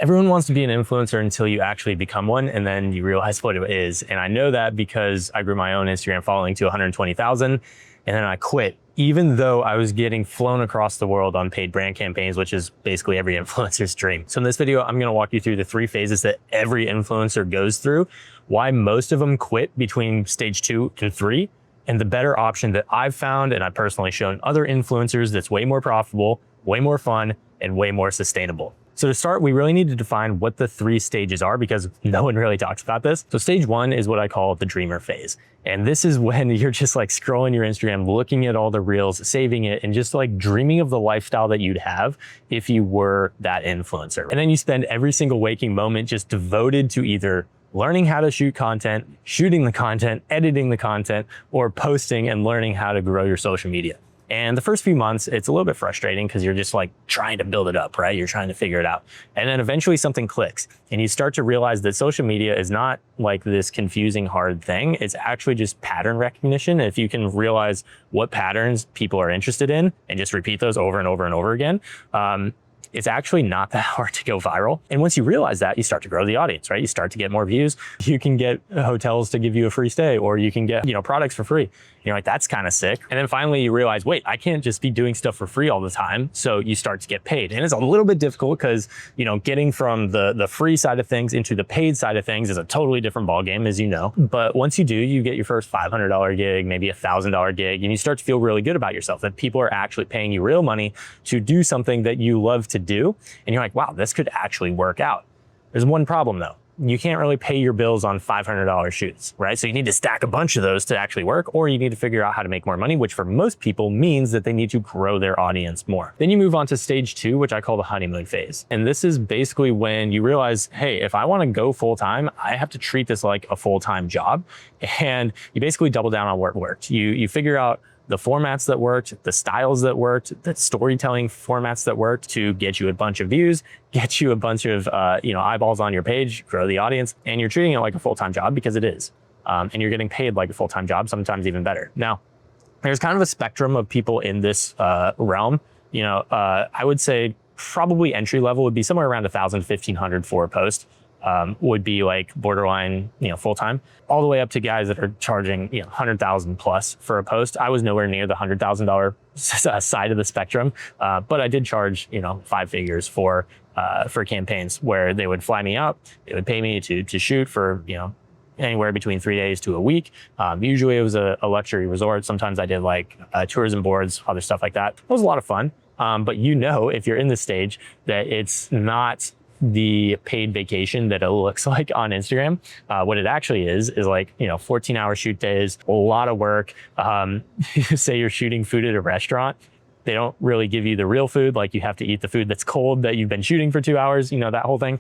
Everyone wants to be an influencer until you actually become one, and then you realize what it is. And I know that because I grew my own Instagram following to 120,000, and then I quit, even though I was getting flown across the world on paid brand campaigns, which is basically every influencer's dream. So in this video, I'm gonna walk you through the 3 phases that every influencer goes through, why most of them quit between stage 2 and 3, and the better option that I've found and I've personally shown other influencers that's way more profitable, way more fun, and way more sustainable. So to start, we really need to define what the 3 stages are because no one really talks about this. So stage 1 is what I call the dreamer phase. And this is when you're just like scrolling your Instagram, looking at all the reels, saving it, and just like dreaming of the lifestyle that you'd have if you were that influencer. And then you spend every single waking moment just devoted to either learning how to shoot content, shooting the content, editing the content, or posting and learning how to grow your social media. And the first few months, it's a little bit frustrating because you're just like trying to build it up, right? You're trying to figure it out. And then eventually something clicks and you start to realize that social media is not like this confusing, hard thing. It's actually just pattern recognition. If you can realize what patterns people are interested in and just repeat those over and over and over again, it's actually not that hard to go viral. And once you realize that, you start to grow the audience, right? You start to get more views. You can get hotels to give you a free stay, or you can get, products for free. You're like, that's kind of sick. And then finally you realize, wait, I can't just be doing stuff for free all the time. So you start to get paid. And it's a little bit difficult because, getting from the free side of things into the paid side of things is a totally different ballgame, as you know. But once you do, you get your first $500 gig, maybe a $1,000 gig, and you start to feel really good about yourself, that people are actually paying you real money to do something that you love to do. And you're like, wow, this could actually work out. There's one problem though. You can't really pay your bills on $500 shoots, right? So you need to stack a bunch of those to actually work, or you need to figure out how to make more money, which for most people means that they need to grow their audience more. Then you move on to stage 2, which I call the honeymoon phase. And this is basically when you realize, hey, if I want to go full-time, I have to treat this like a full-time job. And you basically double down on what worked. You figure out the formats that worked, the styles that worked, the storytelling formats that worked to get you a bunch of views, get you a bunch of eyeballs on your page, grow the audience, and you're treating it like a full-time job because it is. And you're getting paid like a full-time job, sometimes even better. Now, there's kind of a spectrum of people in this realm. I would say probably entry level would be somewhere around 1,000 to 1,500 for a post. Would be like borderline, full-time, all the way up to guys that are charging, 100,000 plus for a post. I was nowhere near the $100,000 side of the spectrum, but I did charge, 5 figures for campaigns where they would fly me out. They would pay me to shoot for, anywhere between 3 days to a week. Usually it was a luxury resort. Sometimes I did like tourism boards, other stuff like that. It was a lot of fun. But if you're in this stage, that it's not the paid vacation that it looks like on Instagram. What it actually is like, 14-hour shoot days, a lot of work. Say you're shooting food at a restaurant. They don't really give you the real food. Like you have to eat the food that's cold that you've been shooting for 2 hours, that whole thing.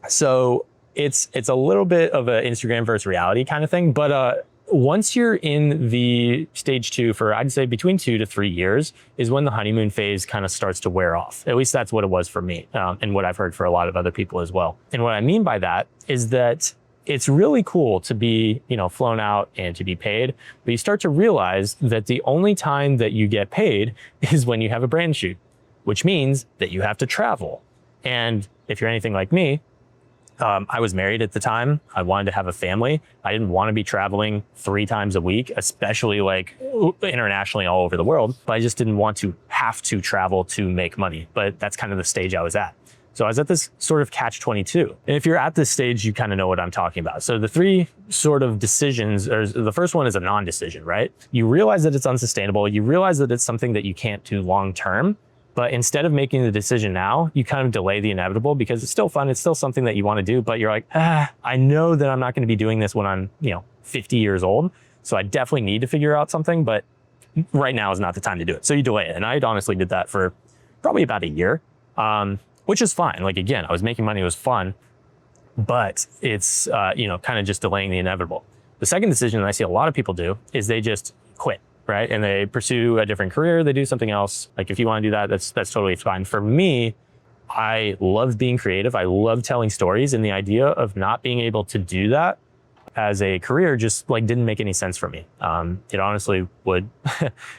So it's a little bit of an Instagram versus reality kind of thing. But once you're in the stage 2 for, I'd say between 2 to 3 years is when the honeymoon phase kind of starts to wear off. At least that's what it was for me, and what I've heard for a lot of other people as well. And what I mean by that is that it's really cool to be, flown out and to be paid, but you start to realize that the only time that you get paid is when you have a brand shoot, which means that you have to travel. And if you're anything like me, I was married at the time. I wanted to have a family. I didn't want to be traveling 3 times a week, especially like internationally all over the world, but I just didn't want to have to travel to make money. But that's kind of the stage I was at. So I was at this sort of catch-22. And if you're at this stage, you kind of know what I'm talking about. So the 3 sort of decisions, or the first one is a non-decision, right? You realize that it's unsustainable. You realize that it's something that you can't do long-term. But instead of making the decision now, you kind of delay the inevitable because it's still fun. It's still something that you want to do, but you're like, I know that I'm not going to be doing this when I'm, 50 years old. So I definitely need to figure out something, but right now is not the time to do it. So you delay it. And I honestly did that for probably about a year, which is fine. Like, again, I was making money. It was fun, but it's, kind of just delaying the inevitable. The second decision that I see a lot of people do is they just quit. Right? And they pursue a different career, they do something else. Like if you want to do that, that's totally fine. For me, I love being creative. I love telling stories, and the idea of not being able to do that as a career just like didn't make any sense for me. It honestly would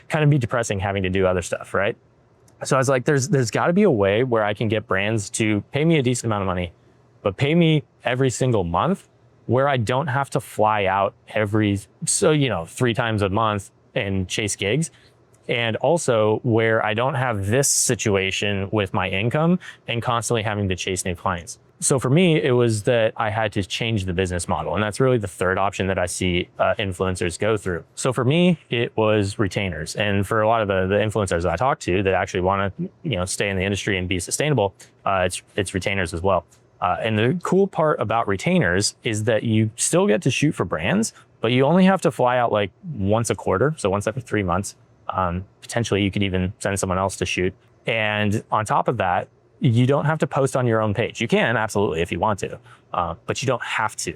kind of be depressing having to do other stuff, right? So I was like, there's got to be a way where I can get brands to pay me a decent amount of money, but pay me every single month, where I don't have to fly out so 3 times a month and chase gigs. And also where I don't have this situation with my income and constantly having to chase new clients. So for me, it was that I had to change the business model. And that's really the third option that I see influencers go through. So for me, it was retainers. And for a lot of the influencers that I talk to that actually want to stay in the industry and be sustainable, it's retainers as well. And the cool part about retainers is that you still get to shoot for brands, but you only have to fly out like once a quarter. So once every 3 months. Potentially you could even send someone else to shoot. And on top of that, you don't have to post on your own page. You can absolutely if you want to, but you don't have to,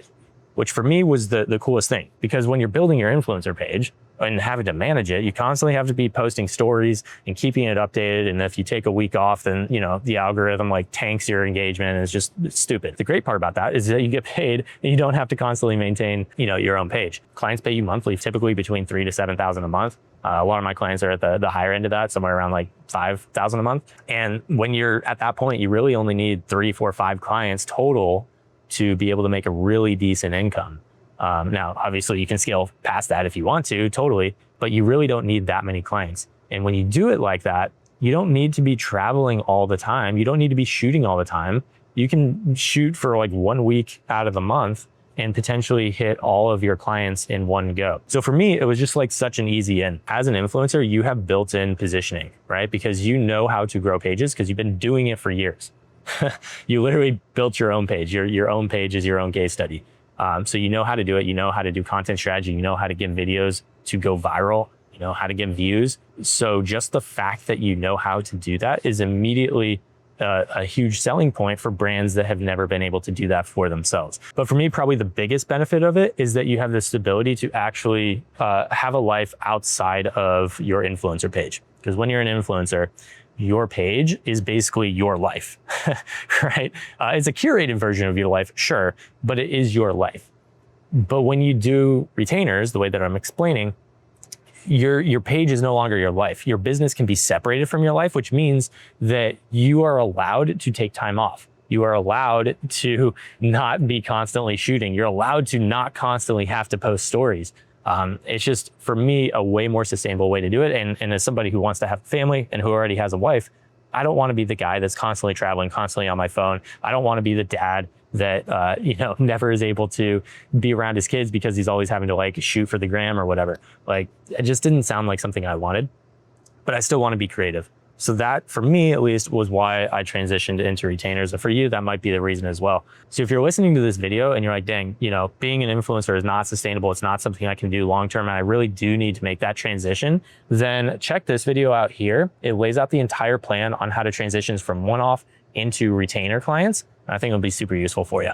which for me was the coolest thing, because when you're building your influencer page and having to manage it, you constantly have to be posting stories and keeping it updated. And if you take a week off, then the algorithm like tanks your engagement, and it's just stupid. The great part about that is that you get paid and you don't have to constantly maintain your own page. Clients pay you monthly, typically between $3,000 to $7,000 a month. A lot of my clients are at the higher end of that, somewhere around like $5,000 a month. And when you're at that point, you really only need 3, 4, 5 clients total to be able to make a really decent income. Now, obviously you can scale past that if you want to, totally, but you really don't need that many clients. And when you do it like that, you don't need to be traveling all the time. You don't need to be shooting all the time. You can shoot for like 1 week out of the month and potentially hit all of your clients in one go. So for me, it was just like such an easy in. As an influencer, you have built-in positioning, right? Because you know how to grow pages because you've been doing it for years. You literally built your own page. Your own page is your own case study. So you know how to do it. You know how to do content strategy. You know how to get videos to go viral. You know how to get views. So just the fact that you know how to do that is immediately a huge selling point for brands that have never been able to do that for themselves. But for me, probably the biggest benefit of it is that you have this ability to actually have a life outside of your influencer page. Because when you're an influencer, your page is basically your life, right? It's a curated version of your life, sure, but it is your life. But when you do retainers, the way that I'm explaining, your page is no longer your life. Your business can be separated from your life, which means that you are allowed to take time off. You are allowed to not be constantly shooting. You're allowed to not constantly have to post stories. It's just, for me, a way more sustainable way to do it. And as somebody who wants to have a family and who already has a wife, I don't want to be the guy that's constantly traveling, constantly on my phone. I don't want to be the dad that, never is able to be around his kids because he's always having to like shoot for the gram or whatever. Like, it just didn't sound like something I wanted, but I still want to be creative. So that, for me at least, was why I transitioned into retainers. And for you, that might be the reason as well. So if you're listening to this video and you're like, dang, being an influencer is not sustainable, it's not something I can do long-term, and I really do need to make that transition, then check this video out here. It lays out the entire plan on how to transition from one-off into retainer clients. I think it'll be super useful for you.